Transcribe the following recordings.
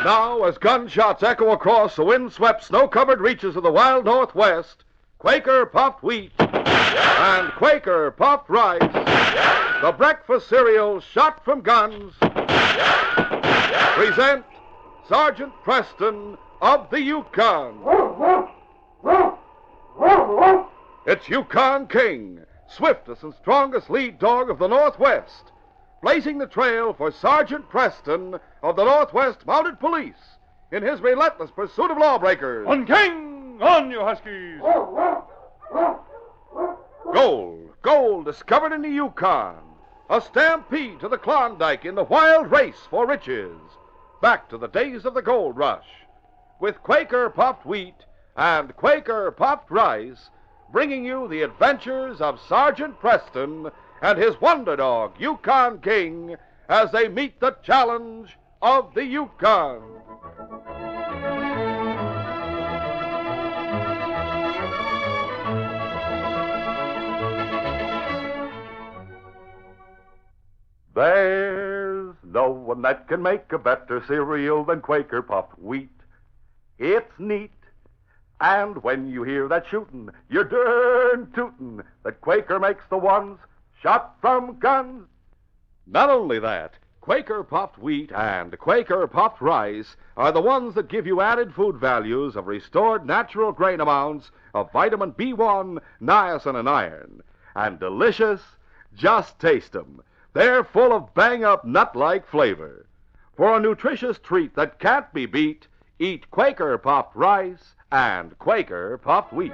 Now, as gunshots echo across the wind-swept, snow-covered reaches of the wild Northwest, Quaker puffed wheat and Quaker puffed rice, the breakfast cereal shot from guns, present Sergeant Preston of the Yukon. It's Yukon King, swiftest and strongest lead dog of the Northwest, blazing the trail for Sergeant Preston of the Northwest Mounted Police in his relentless pursuit of lawbreakers. On King! On, you huskies! Gold discovered in the Yukon. A stampede to the Klondike in the wild race for riches. Back to the days of the gold rush. With Quaker puffed wheat and Quaker puffed rice, bringing you the adventures of Sergeant Preston and his wonder dog, Yukon King, as they meet the challenge of the Yukon. There's no one that can make a better cereal than Quaker puffed wheat. It's neat. And when you hear that shootin', you're darn tootin' that Quaker makes the ones shot from guns. Not only that, Quaker puffed wheat and Quaker puffed rice are the ones that give you added food values of restored natural grain amounts of vitamin B1, niacin, and iron. And delicious, just taste 'em. They're full of bang-up nut-like flavor. For a nutritious treat that can't be beat, eat Quaker puffed rice and Quaker puffed wheat.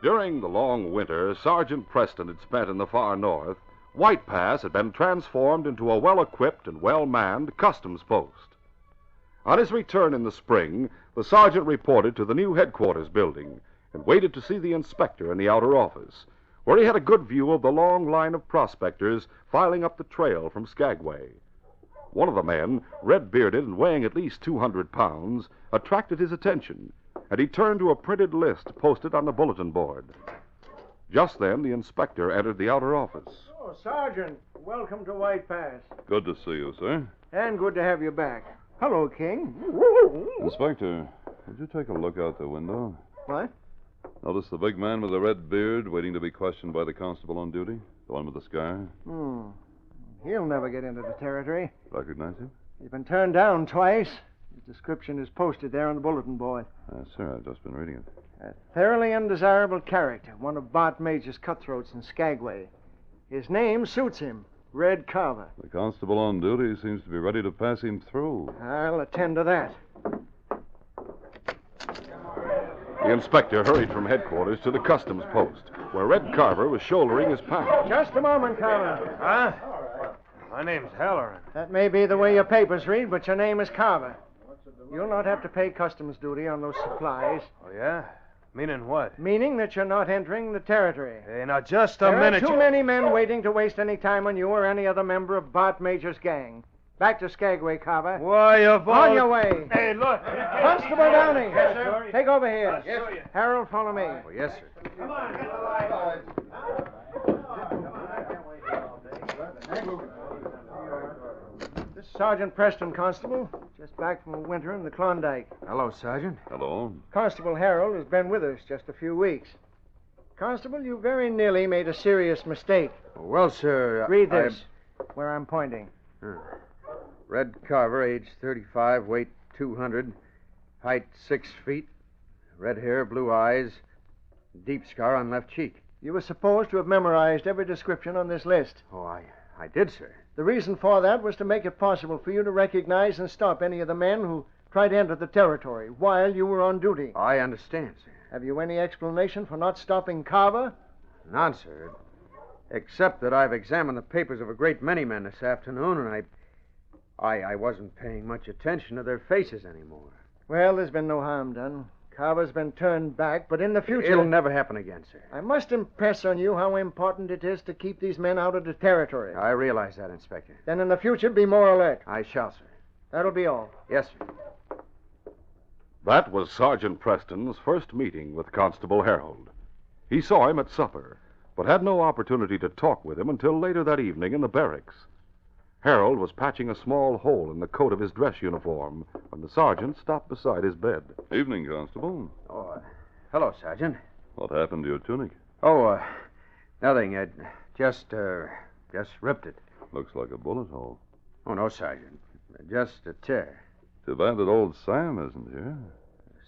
During the long winter Sergeant Preston had spent in the far north, White Pass had been transformed into a well-equipped and well-manned customs post. On his return in the spring, the sergeant reported to the new headquarters building and waited to see the inspector in the outer office, where he had a good view of the long line of prospectors filing up the trail from Skagway. One of the men, red-bearded and weighing at least 200 pounds, attracted his attention, and he turned to a printed list posted on the bulletin board. Just then, the inspector entered the outer office. Oh, Sergeant, welcome to White Pass. Good to see you, sir. And good to have you back. Hello, King. Inspector, would you take a look out the window? What? Notice the big man with the red beard waiting to be questioned by the constable on duty? The one with the scar? He'll never get into the territory. Recognize him? He's been turned down twice. His description is posted there on the bulletin board. Sir, I've just been reading it. A thoroughly undesirable character, one of Bart Major's cutthroats in Skagway. His name suits him, Red Carver. The constable on duty seems to be ready to pass him through. I'll attend to that. The inspector hurried from headquarters to the customs post, where Red Carver was shouldering his pack. Just a moment, Carver. Huh? My name's Halloran. That may be the way your papers read, but your name is Carver. You'll not have to pay customs duty on those supplies. Oh, yeah? Meaning what? Meaning that you're not entering the territory. Hey, now just a There minute. are too many men waiting to waste any time on you or any other member of Bart Major's gang. Back to Skagway, Carver. Why, you've all... On your way. Hey, look. Constable Downey. Yes, sir. Take over here. Yes, sir. Harold, follow me. Oh, yes, sir. Come on, get the light. This is Sergeant Preston, Constable. Just back from a winter in the Klondike. Hello, Sergeant. Hello. Constable Harold has been with us just a few weeks. Constable, you very nearly made a serious mistake. Well, sir... Read this, where I'm pointing. Red Carver, age 35, weight 200, height 6 feet, red hair, blue eyes, deep scar on left cheek. You were supposed to have memorized every description on this list. Oh, I did, sir. The reason for that was to make it possible for you to recognize and stop any of the men who tried to enter the territory while you were on duty. I understand, sir. Have you any explanation for not stopping Carver? None, sir. Except that I've examined the papers of a great many men this afternoon, and I wasn't paying much attention to their faces anymore. Well, there's been no harm done. Carver's been turned back, but in the future... It'll never happen again, sir. I must impress on you how important it is to keep these men out of the territory. I realize that, Inspector. Then in the future, be more alert. I shall, sir. That'll be all. Yes, sir. That was Sergeant Preston's first meeting with Constable Harold. He saw him at supper, but had no opportunity to talk with him until later that evening in the barracks. Harold was patching a small hole in the coat of his dress uniform when the sergeant stopped beside his bed. Evening, Constable. Oh, hello, Sergeant. What happened to your tunic? Oh, nothing. I just ripped it. Looks like a bullet hole. Oh, no, Sergeant. Just a tear. Too bad that old Sam isn't here.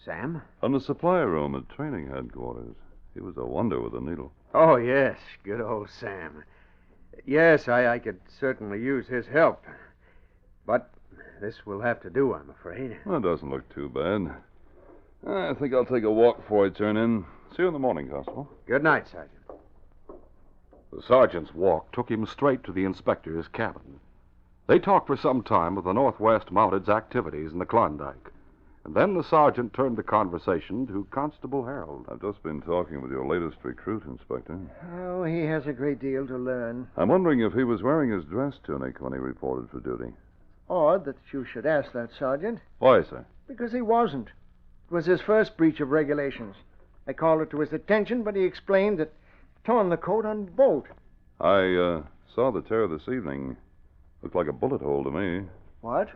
Sam? From the supply room at training headquarters. He was a wonder with a needle. Oh, yes. Good old Sam. Yes, I could certainly use his help. But this will have to do, I'm afraid. Well, it doesn't look too bad. I think I'll take a walk before I turn in. See you in the morning, Constable. Good night, Sergeant. The sergeant's walk took him straight to the inspector's cabin. They talked for some time of the Northwest Mounted's activities in the Klondike. And then the sergeant turned the conversation to Constable Harold. I've just been talking with your latest recruit, Inspector. Oh, he has a great deal to learn. I'm wondering if he was wearing his dress tunic when he reported for duty. Odd that you should ask that, Sergeant. Why, sir? Because he wasn't. It was his first breach of regulations. I called it to his attention, but he explained that torn the coat on bolt. I saw the tear this evening. Looked like a bullet hole to me. What?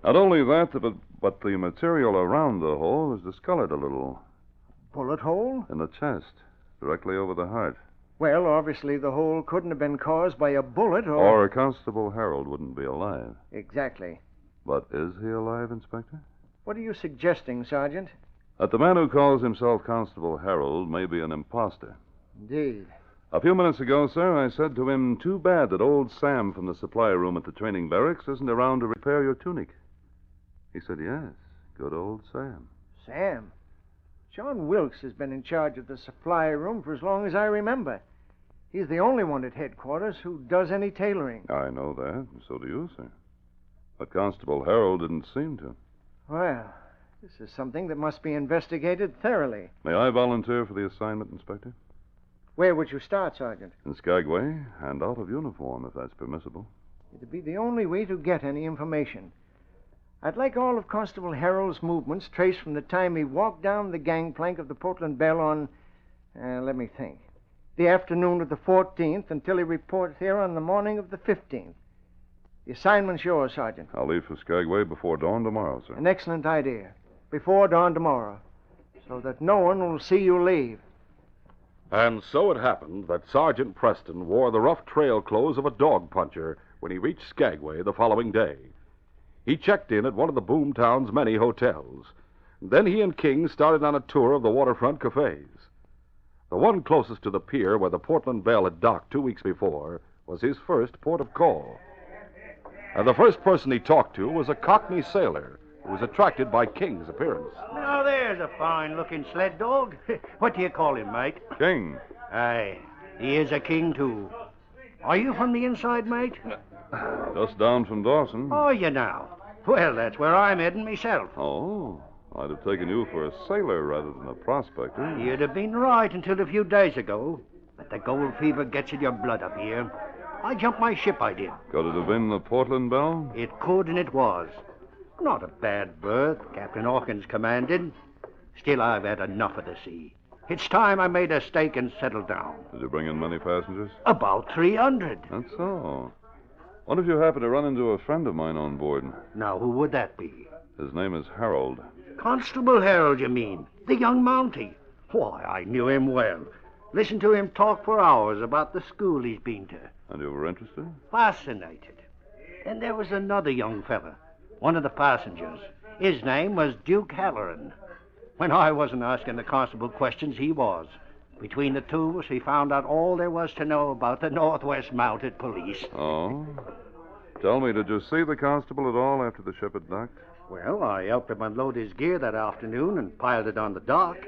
Not only that, but the material around the hole is discolored a little. Bullet hole? In the chest, directly over the heart. Well, obviously the hole couldn't have been caused by a bullet Or Constable Harold wouldn't be alive. Exactly. But is he alive, Inspector? What are you suggesting, Sergeant? That the man who calls himself Constable Harold may be an imposter. Indeed. A few minutes ago, sir, I said to him, too bad that old Sam from the supply room at the training barracks isn't around to repair your tunic. He said, yes, good old Sam. Sam? John Wilkes has been in charge of the supply room for as long as I remember. He's the only one at headquarters who does any tailoring. I know that, and so do you, sir. But Constable Harold didn't seem to. Well, this is something that must be investigated thoroughly. May I volunteer for the assignment, Inspector? Where would you start, Sergeant? In Skagway, and out of uniform, if that's permissible. It'd be the only way to get any information. I'd like all of Constable Harold's movements traced from the time he walked down the gangplank of the Portland Belle on, let me think, the afternoon of the 14th until he reported here on the morning of the 15th. The assignment's yours, Sergeant. I'll leave for Skagway before dawn tomorrow, sir. An excellent idea. Before dawn tomorrow, so that no one will see you leave. And so it happened that Sergeant Preston wore the rough trail clothes of a dog puncher when he reached Skagway the following day. He checked in at one of the boomtown's many hotels. Then he and King started on a tour of the waterfront cafes. The one closest to the pier where the Portland Belle had docked 2 weeks before was his first port of call. And the first person he talked to was a Cockney sailor who was attracted by King's appearance. Now, there's a fine-looking sled dog. What do you call him, mate? King. Aye, he is a king, too. Are you from the inside, mate? Just down from Dawson. Are you now? Well, that's where I'm heading myself. Oh, I'd have taken you for a sailor rather than a prospector. You'd have been right until a few days ago. But the gold fever gets in your blood up here. I jumped my ship, I did. Could it have been the Portland Belle? It could and it was. Not a bad berth, Captain Hawkins commanded. Still, I've had enough of the sea. It's time I made a stake and settled down. Did you bring in many passengers? About 300. That's all. What if you happen to run into a friend of mine on board? Now, who would that be? His name is Harold. Constable Harold, you mean? The young Mountie? Why, I knew him well. Listened to him talk for hours about the school he's been to. And you were interested? Fascinated. And there was another young fella, one of the passengers. His name was Duke Halloran. When I wasn't asking the constable questions, he was. Between the two of us, we found out all there was to know about the Northwest Mounted Police. Oh? Tell me, did you see the constable at all after the ship had docked? Well, I helped him unload his gear that afternoon and piled it on the dock.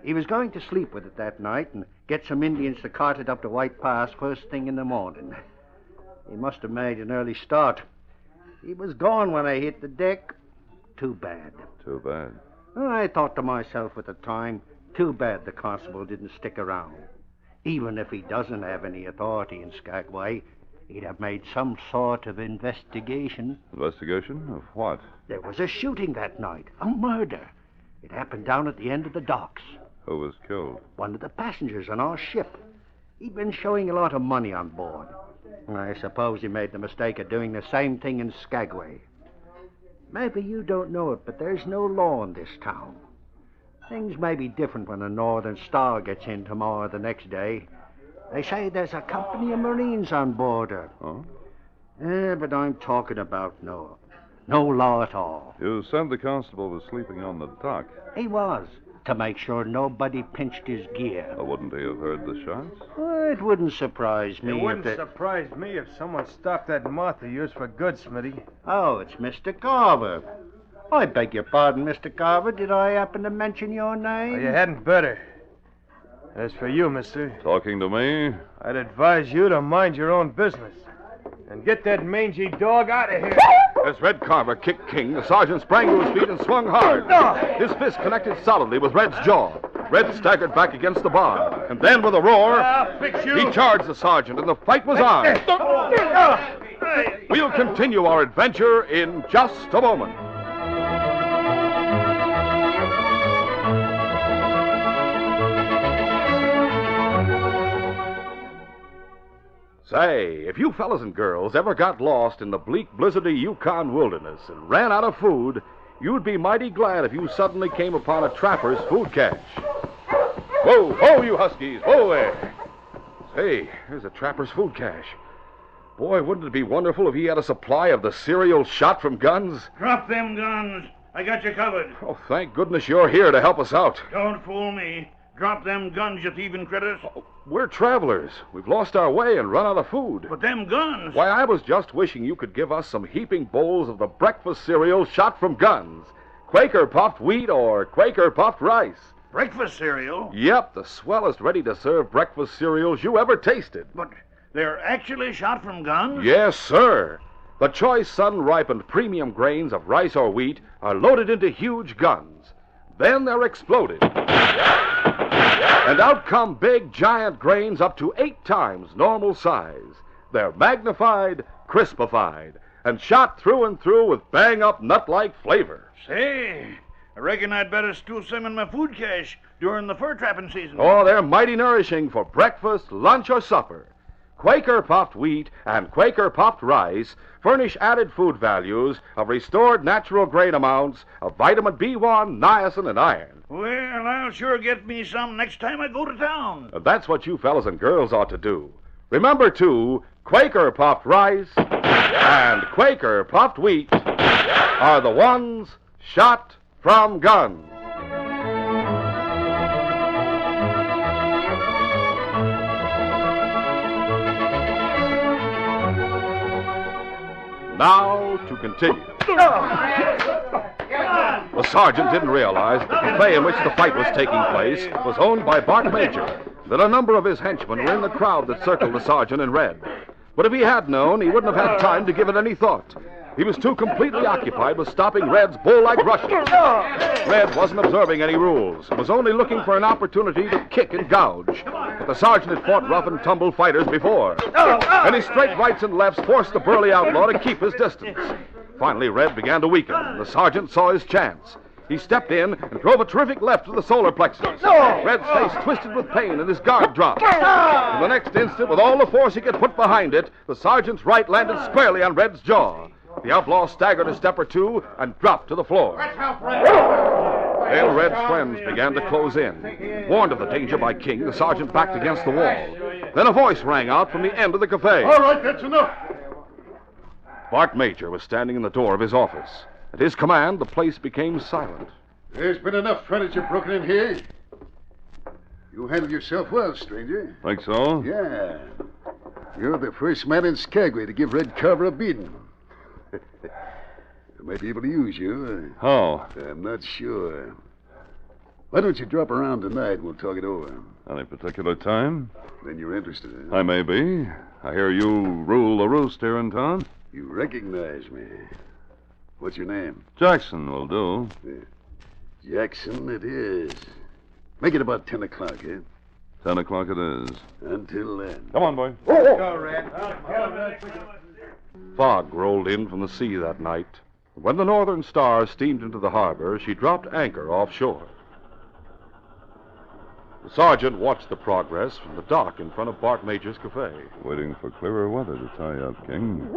He was going to sleep with it that night and get some Indians to cart it up to White Pass first thing in the morning. He must have made an early start. He was gone when I hit the deck. Too bad. Too bad. I thought to myself at the time, too bad the constable didn't stick around. Even if he doesn't have any authority in Skagway, he'd have made some sort of investigation. Investigation of what? There was a shooting that night, a murder. It happened down at the end of the docks. Who was killed? One of the passengers on our ship. He'd been showing a lot of money on board. I suppose he made the mistake of doing the same thing in Skagway. Maybe you don't know it, but there's no law in this town. Things may be different when the Northern Star gets in tomorrow or the next day. They say there's a company of Marines on board her. Oh? But I'm talking about no law at all. You said the constable was sleeping on the dock. He was, to make sure nobody pinched his gear. Wouldn't he have heard the shots? It wouldn't surprise me It wouldn't if surprise me if someone stopped that mouth of yours for good, Smitty. Oh, it's Mr. Carver. I beg your pardon, Mr. Carver. Did I happen to mention your name? Well, you hadn't better. As for you, mister, Talking to me? I'd advise you to mind your own business. And get that mangy dog out of here. As Red Carver kicked King, the sergeant sprang to his feet and swung hard. His fist connected solidly with Red's jaw. Red staggered back against the bar. And then, with a roar, I'll fix you. he charged the sergeant, and the fight was on. We'll continue our adventure in just a moment. Say, if you fellas and girls ever got lost in the bleak, blizzardy Yukon wilderness and ran out of food, you'd be mighty glad if you suddenly came upon a trapper's food cache. Whoa, whoa, you huskies, whoa there. Say, there's a trapper's food cache. Boy, wouldn't it be wonderful if he had a supply of the cereal shot from guns? Drop them guns. I got you covered. Oh, thank goodness you're here to help us out. Don't fool me. Drop them guns, you thieving critters. We're travelers. We've lost our way and run out of food. But them guns... Why, I was just wishing you could give us some heaping bowls of the breakfast cereal shot from guns. Quaker puffed wheat or Quaker puffed rice. Breakfast cereal? Yep, the swellest ready-to-serve breakfast cereals you ever tasted. But they're actually shot from guns? Yes, sir. The choice sun-ripened premium grains of rice or wheat are loaded into huge guns. Then they're exploded. And out come big, giant grains up to 8 times normal size. They're magnified, crispified, and shot through and through with bang-up nut-like flavor. Say, I reckon I'd better stew some in my food cache during the fur trapping season. Oh, they're mighty nourishing for breakfast, lunch, or supper. Quaker puffed wheat and Quaker puffed rice furnish added food values of restored natural grain amounts of vitamin B1, niacin, and iron. Well, I'll sure get me some next time I go to town. That's what you fellas and girls ought to do. Remember, too, Quaker puffed rice and Quaker puffed wheat are the ones shot from guns. Now to continue. The sergeant didn't realize that the cafe in which the fight was taking place was owned by Bart Major, that a number of his henchmen were in the crowd that circled the sergeant in red. But if he had known, he wouldn't have had time to give it any thought. He was too completely occupied with stopping Red's bull-like rushes. Red wasn't observing any rules, was only looking for an opportunity to kick and gouge. But the sergeant had fought rough and tumble fighters before, and his straight rights and lefts forced the burly outlaw to keep his distance. Finally, Red began to weaken, and the sergeant saw his chance. He stepped in and drove a terrific left to the solar plexus. Red's face twisted with pain and his guard dropped. In the next instant, with all the force he could put behind it, the sergeant's right landed squarely on Red's jaw. The outlaw staggered a step or two and dropped to the floor. Pale Red's friends began to close in. Warned of the danger by King, the sergeant backed against the wall. Then a voice rang out from the end of the cafe. All right, that's enough. Bart Major was standing in the door of his office. At his command, the place became silent. There's been enough furniture broken in here. You handled yourself well, stranger. Think so? Yeah. You're the first man in Skagway to give Red Carver a beating. I might be able to use you. How? I'm not sure. Why don't you drop around tonight and we'll talk it over? Any particular time? Then you're interested, huh? I may be. I hear you rule the roost here in town. You recognize me. What's your name? Jackson will do. Jackson it is. Make it about 10 o'clock, eh? 10 o'clock it is. Until then. Come on, boy. Go, Red. Fog rolled in from the sea that night. When the Northern Star steamed into the harbor, she dropped anchor offshore. The sergeant watched the progress from the dock in front of Bart Major's cafe. Waiting for clearer weather to tie up, King.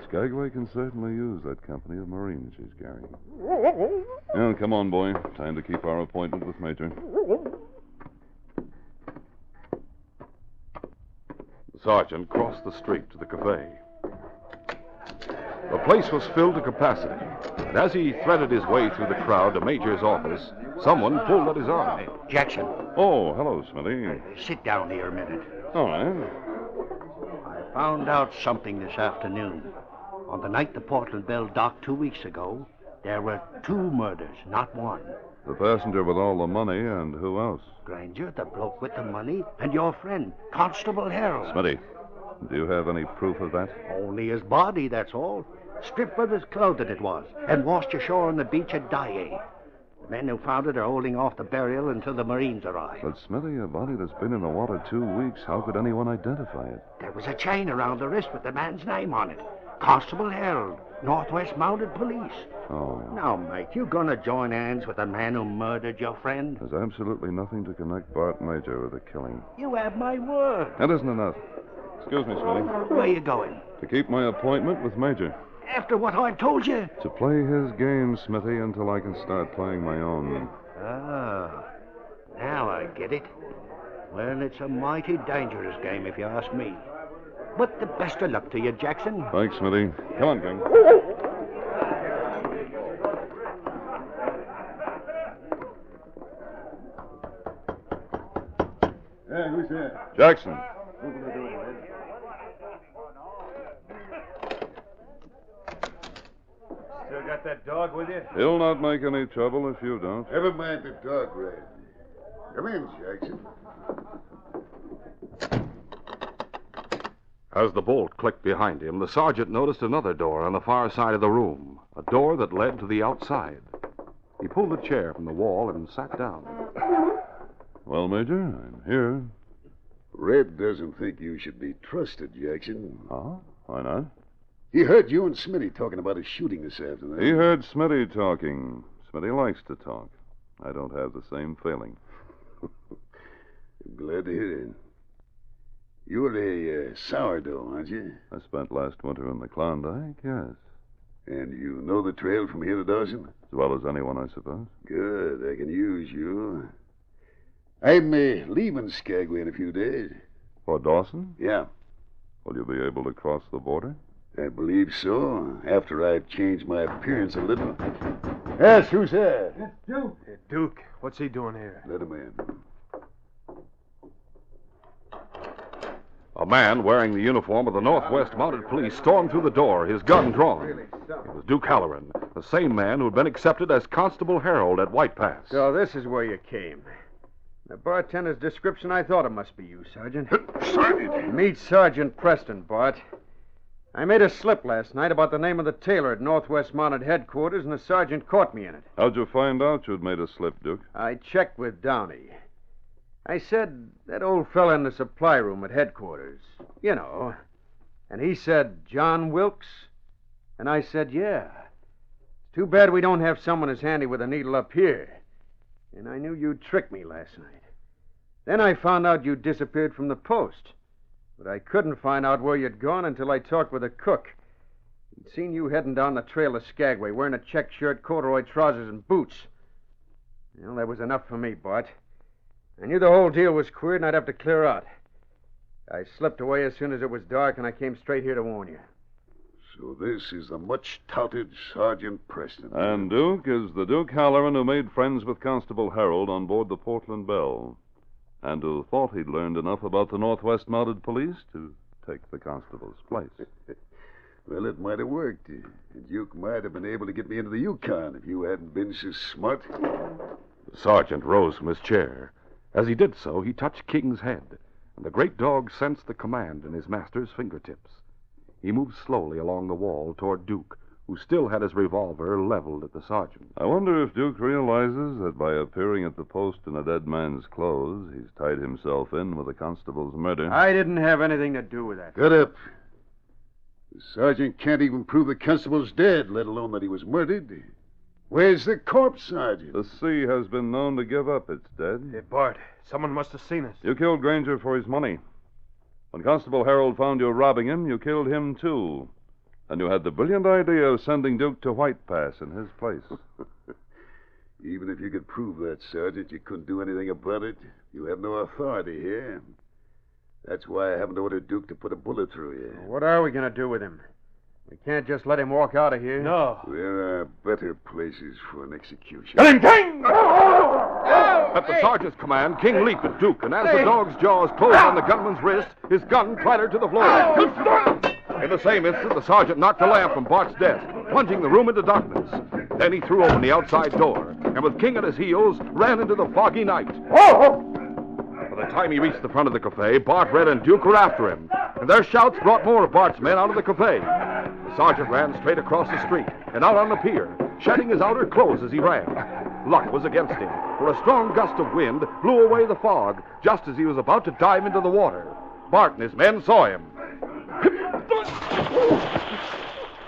Skagway can certainly use that company of Marines she's carrying. Well, come on, boy. Time to keep our appointment with Major. The sergeant crossed the street to the cafe. The place was filled to capacity, and as he threaded his way through the crowd to Major's office, someone pulled at his arm. Jackson, Oh, hello, Smithy. sit down here a minute. All right. I found out something this afternoon. On the night the Portland Belle docked 2 weeks ago, there were 2 murders, not one. The passenger with all the money, and who else? Granger, the bloke with the money, and your friend, Constable Harold. Smitty, do you have any proof of that? Only his body, that's all. Stripped of his clothing it was, and washed ashore on the beach at Dyea. The men who found it are holding off the burial until the Marines arrive. But, Smithy, a body that's been in the water 2 weeks, how could anyone identify it? There was a chain around the wrist with the man's name on it. Constable Harold, Northwest Mounted Police. Oh. Now, mate, you gonna join hands with the man who murdered your friend? There's absolutely nothing to connect Bart Major with the killing. You have my word. That isn't enough. Excuse me, Smitty. Where you going? To keep my appointment with Major. After what I've told you? To play his game, Smithy, until I can start playing my own. Ah, now I get it. Well, it's a mighty dangerous game, if you ask me. But the best of luck to you, Jackson. Thanks, Smithy. Come on, King. Hey, who's there? Jackson. Open the door, Red. Still got that dog with you? He'll not make any trouble if you don't. Never mind the dog, Red. Come in, Jackson. As the bolt clicked behind him, the sergeant noticed another door on the far side of the room, a door that led to the outside. He pulled a chair from the wall and sat down. Well, Major, I'm here. Red doesn't think you should be trusted, Jackson. Oh? Why not? He heard you and Smitty talking about a shooting this afternoon. He heard Smitty talking. Smitty likes to talk. I don't have the same feeling. I'm glad to hear it. You're a sourdough, aren't you? I spent last winter in the Klondike, yes. And you know the trail from here to Dawson? As well as anyone, I suppose. Good. I can use you. I'm leaving Skagway in a few days. For Dawson? Yeah, Will you be able to cross the border? I believe so. After I've changed my appearance a little. Yes, who's that? Duke. Hey, Duke, what's he doing here? Let him in. A man wearing the uniform of the Northwest Mounted Police stormed through the door, his gun drawn. It was Duke Halloran, the same man who had been accepted as Constable Harold at White Pass. So this is where you came. The bartender's description, I thought it must be you, Sergeant. Sergeant! Meet Sergeant Preston, Bart. I made a slip last night about the name of the tailor at Northwest Mounted Headquarters, and the sergeant caught me in it. How'd you find out you'd made a slip, Duke? I checked with Downey. I said, that old fella in the supply room at headquarters. You know. And he said, John Wilkes? And I said, yeah. It's too bad we don't have someone as handy with a needle up here. And I knew you'd trick me last night. Then I found out you'd disappeared from the post. But I couldn't find out where you'd gone until I talked with the cook. He'd seen you heading down the trail of Skagway, wearing a check shirt, corduroy trousers, and boots. Well, that was enough for me, Bart. I knew the whole deal was queer, and I'd have to clear out. I slipped away as soon as it was dark, and I came straight here to warn you. So this is the much-touted Sergeant Preston. And Duke is the Duke Halloran who made friends with Constable Harold on board the Portland Belle, and who thought he'd learned enough about the Northwest Mounted Police to take the constable's place. Well, it might have worked. And Duke might have been able to get me into the Yukon if you hadn't been so smart. The sergeant rose from his chair. As he did so, he touched King's head, and the great dog sensed the command in his master's fingertips. He moved slowly along the wall toward Duke, who still had his revolver leveled at the sergeant. I wonder if Duke realizes that by appearing at the post in a dead man's clothes, he's tied himself in with the constable's murder. I didn't have anything to do with that. Get up. The sergeant can't even prove the constable's dead, let alone that he was murdered. Where's the corpse, Sergeant? The sea has been known to give up its dead. Hey, Bart, someone must have seen us. You killed Granger for his money. When Constable Harold found you robbing him, you killed him, too. And you had the brilliant idea of sending Duke to White Pass in his place. Even if you could prove that, Sergeant, you couldn't do anything about it. You have no authority here. That's why I haven't ordered Duke to put a bullet through you. What are we going to do with him? We can't just let him walk out of here. No. There are better places for an execution. King! At the sergeant's command, King leaped at Duke, and as the dog's jaws closed on the gunman's wrist, his gun clattered to the floor. In the same instant, the sergeant knocked a lamp from Bart's desk, plunging the room into darkness. Then he threw open the outside door, and with King at his heels, ran into the foggy night. By the time he reached the front of the cafe, Bart, Red, and Duke were after him, and their shouts brought more of Bart's men out of the cafe. The sergeant ran straight across the street and out on the pier, shedding his outer clothes as he ran. Luck was against him, for a strong gust of wind blew away the fog just as he was about to dive into the water. Bart and his men saw him.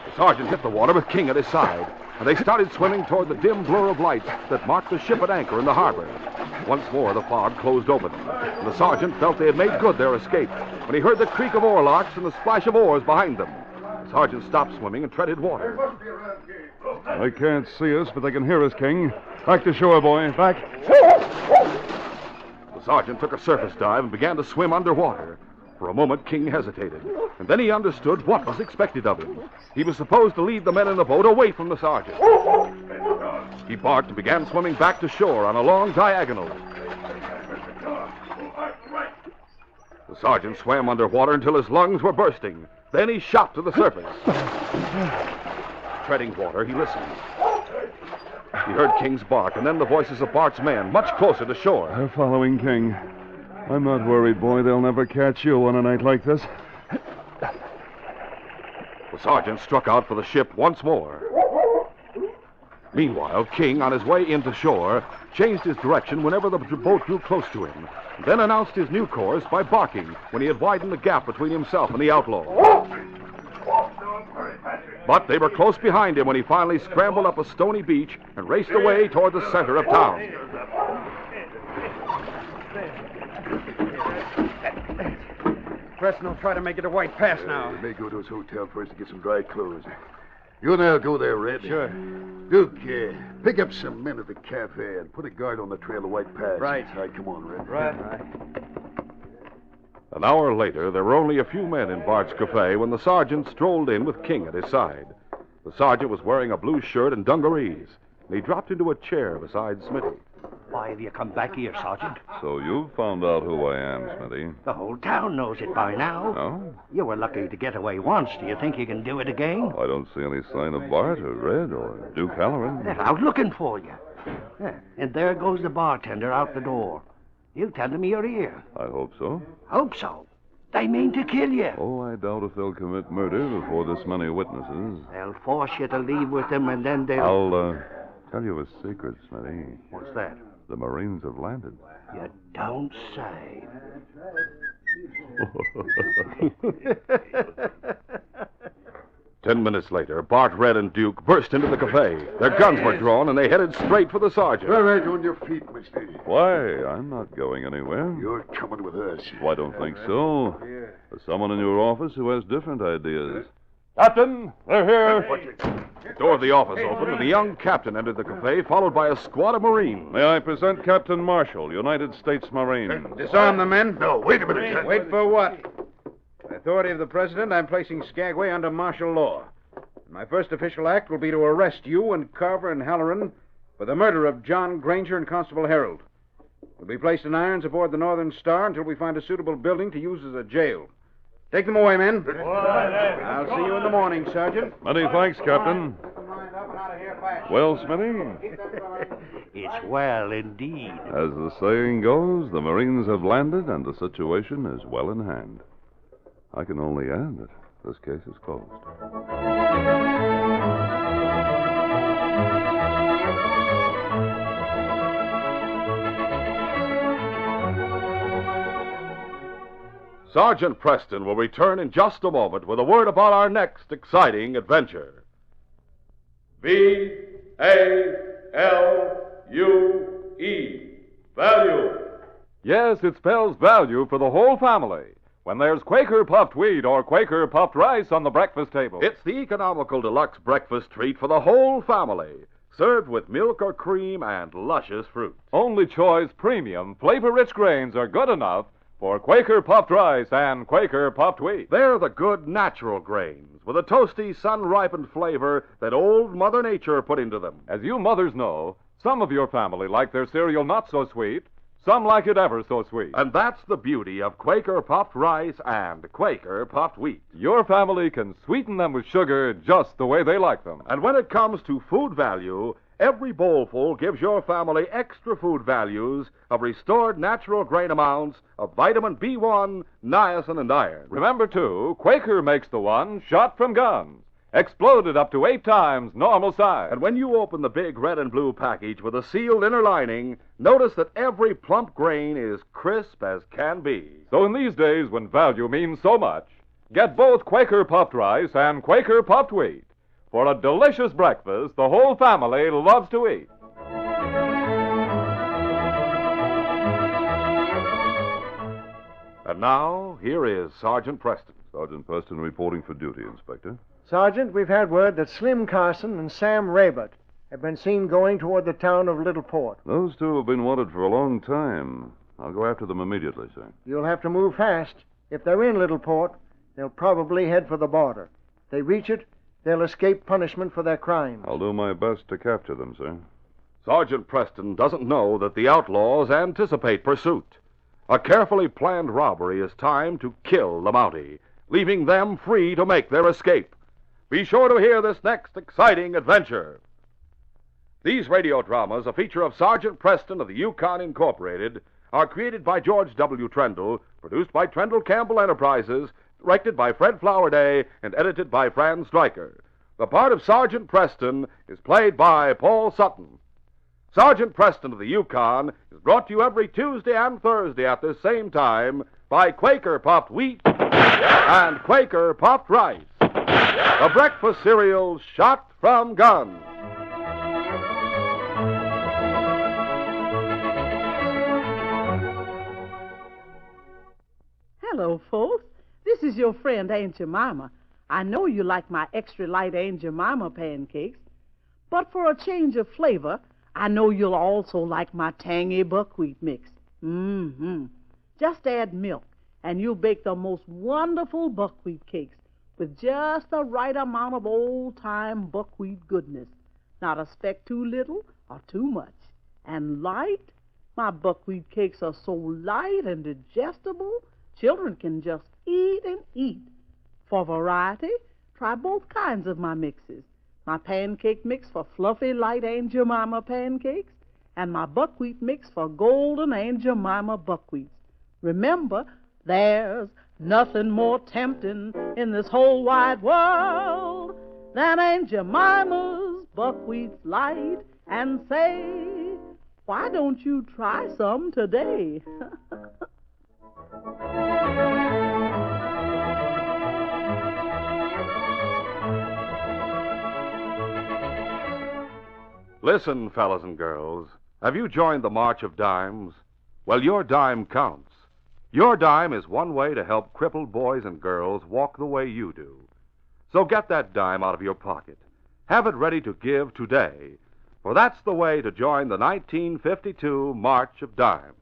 The sergeant hit the water with King at his side, and they started swimming toward the dim blur of lights that marked the ship at anchor in the harbor. Once more, the fog closed over them, and the sergeant felt they had made good their escape when he heard the creak of oarlocks and the splash of oars behind them. The sergeant stopped swimming and treaded water. They can't see us, but they can hear us, King. Back to shore, boy. Back. The sergeant took a surface dive and began to swim underwater. For a moment, King hesitated, and then he understood what was expected of him. He was supposed to lead the men in the boat away from the sergeant. He barked and began swimming back to shore on a long diagonal. The sergeant swam underwater until his lungs were bursting. Then he shot to the surface. Treading water, he listened. He heard King's bark and then the voices of Bart's men much closer to shore. They're following King. I'm not worried, boy. They'll never catch you on a night like this. The sergeant struck out for the ship once more. Meanwhile, King, on his way into shore, changed his direction whenever the boat drew close to him, then announced his new course by barking when he had widened the gap between himself and the outlaw. But they were close behind him when he finally scrambled up a stony beach and raced away toward the center of town. Preston will try to make it a White Pass now. We may go to his hotel first to get some dry clothes. You and I'll go there, Red. Sure. Duke, pick up some men at the cafe and put a guard on the trail of White Pass. Right. All right, come on, Red. Right. An hour later, there were only a few men in Bart's cafe when the sergeant strolled in with King at his side. The sergeant was wearing a blue shirt and dungarees, and he dropped into a chair beside Smitty. Why have you come back here, Sergeant? So you've found out who I am, Smitty. The whole town knows it by now. No? You were lucky to get away once. Do you think you can do it again? I don't see any sign of Bart or Red or Duke Halloran. They're out looking for you. Yeah, and there goes the bartender out the door. You tell them you're here. I hope so. Hope so. They mean to kill you. Oh, I doubt if they'll commit murder before this many witnesses. They'll force you to leave with them, and then they'll... I'll tell you a secret, Smitty. What's that? The Marines have landed. You don't say. 10 minutes later, Bart, Red, and Duke burst into the cafe. Their guns were drawn, and they headed straight for the sergeant. All right, on your feet, mister. Why? I'm not going anywhere. You're coming with us. Well, I don't think so. There's someone in your office who has different ideas. Captain, they're here. The door of the office opened, and the young captain entered the cafe, followed by a squad of Marines. May I present Captain Marshall, United States Marine. Disarm the men. No, wait a minute. Wait for what? By authority of the President, I'm placing Skagway under martial law. My first official act will be to arrest you and Carver and Halloran for the murder of John Granger and Constable Harold. You'll be placed in irons aboard the Northern Star until we find a suitable building to use as a jail. Take them away, men. I'll see you in the morning, Sergeant. Many thanks, Captain. Well, Smitty, It's well indeed. as the saying goes, the Marines have landed and the situation is well in hand. I can only add that this case is closed. Sergeant Preston will return in just a moment with a word about our next exciting adventure. Be Value. Yes, it spells value for the whole family when there's Quaker puffed wheat or Quaker puffed rice on the breakfast table. It's the economical deluxe breakfast treat for the whole family, served with milk or cream and luscious fruit. Only choice premium, flavor-rich grains are good enough for Quaker puffed rice and Quaker puffed wheat. They're the good natural grains with a toasty, sun-ripened flavor that old Mother Nature put into them. As you mothers know, some of your family like their cereal not so sweet, some like it ever so sweet. And that's the beauty of Quaker puffed rice and Quaker puffed wheat. Your family can sweeten them with sugar just the way they like them. And when it comes to food value, every bowlful gives your family extra food values of restored natural grain amounts of vitamin B1, niacin, and iron. Remember, too, Quaker makes the one shot from guns, exploded up to 8 times normal size. And when you open the big red and blue package with a sealed inner lining, notice that every plump grain is crisp as can be. So in these days when value means so much, get both Quaker puffed rice and Quaker puffed wheat for a delicious breakfast the whole family loves to eat. And now, here is Sergeant Preston. Sergeant Preston reporting for duty, Inspector. Sergeant, we've had word that Slim Carson and Sam Raybert have been seen going toward the town of Little Port. Those two have been wanted for a long time. I'll go after them immediately, sir. You'll have to move fast. If they're in Little Port, they'll probably head for the border. If they reach it, they'll escape punishment for their crimes. I'll do my best to capture them, sir. Sergeant Preston doesn't know that the outlaws anticipate pursuit. A carefully planned robbery is timed to kill the Mountie, leaving them free to make their escape. Be sure to hear this next exciting adventure. These radio dramas, a feature of Sergeant Preston of the Yukon Incorporated, are created by George W. Trendle, produced by Trendle Campbell Enterprises, directed by Fred Flowerday, and edited by Fran Stryker. The part of Sergeant Preston is played by Paul Sutton. Sergeant Preston of the Yukon is brought to you every Tuesday and Thursday at this same time by Quaker Puffed Wheat and Quaker Puffed Rice, the breakfast cereal shot from guns. Hello, folks. This is your friend Aunt Jemima. I know you like my extra light Aunt Jemima pancakes, but for a change of flavor, I know you'll also like my tangy buckwheat mix. Just add milk, and you'll bake the most wonderful buckwheat cakes with just the right amount of old-time buckwheat goodness. Not a speck too little or too much. And light? My buckwheat cakes are so light and digestible, children can just eat and eat. For variety, try both kinds of my mixes. My pancake mix for fluffy, light Aunt Jemima pancakes, and my buckwheat mix for golden Aunt Jemima buckwheats. Remember, there's nothing more tempting in this whole wide world than Aunt Jemima's buckwheats light and say, why don't you try some today? Listen, fellas and girls, have you joined the March of Dimes? Well, your dime counts. Your dime is one way to help crippled boys and girls walk the way you do. So get that dime out of your pocket. Have it ready to give today, for that's the way to join the 1952 March of Dimes.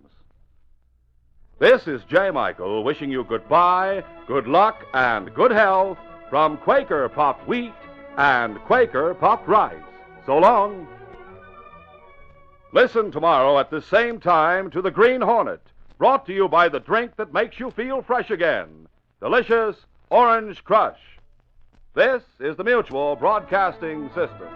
This is J. Michael wishing you goodbye, good luck, and good health from Quaker Puffed Wheat and Quaker Puffed Rice. So long. Listen tomorrow at the same time to the Green Hornet, brought to you by the drink that makes you feel fresh again, delicious Orange Crush. This is the Mutual Broadcasting System.